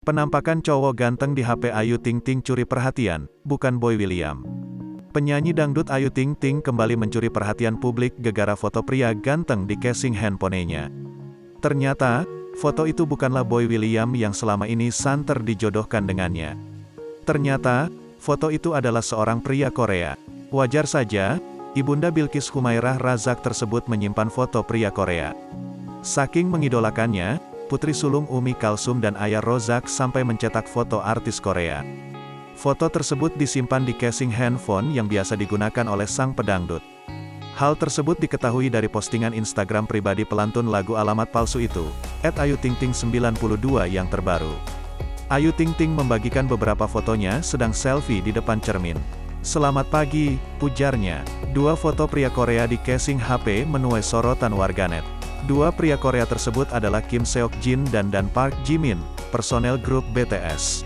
Penampakan cowok ganteng di HP Ayu Ting Ting curi perhatian, bukan Boy William. Penyanyi dangdut Ayu Ting Ting kembali mencuri perhatian publik gara-gara foto pria ganteng di casing handphonenya. Ternyata, foto itu bukanlah Boy William yang selama ini santer dijodohkan dengannya. Ternyata, foto itu adalah seorang pria Korea. Wajar saja, Ibunda Bilqis Humairah Razak tersebut menyimpan foto pria Korea. Saking mengidolakannya, putri sulung Umi Kalsum dan ayah Rozak sampai mencetak foto artis Korea. Foto tersebut disimpan di casing handphone yang biasa digunakan oleh sang pedangdut. Hal tersebut diketahui dari postingan Instagram pribadi pelantun lagu Alamat Palsu itu, @ayutingting92 yang terbaru. Ayu Ting Ting membagikan beberapa fotonya sedang selfie di depan cermin. "Selamat pagi," ujarnya. Dua foto pria Korea di casing HP menuai sorotan warganet. Dua pria Korea tersebut adalah Kim Seok Jin dan Park Ji Min, personel grup BTS.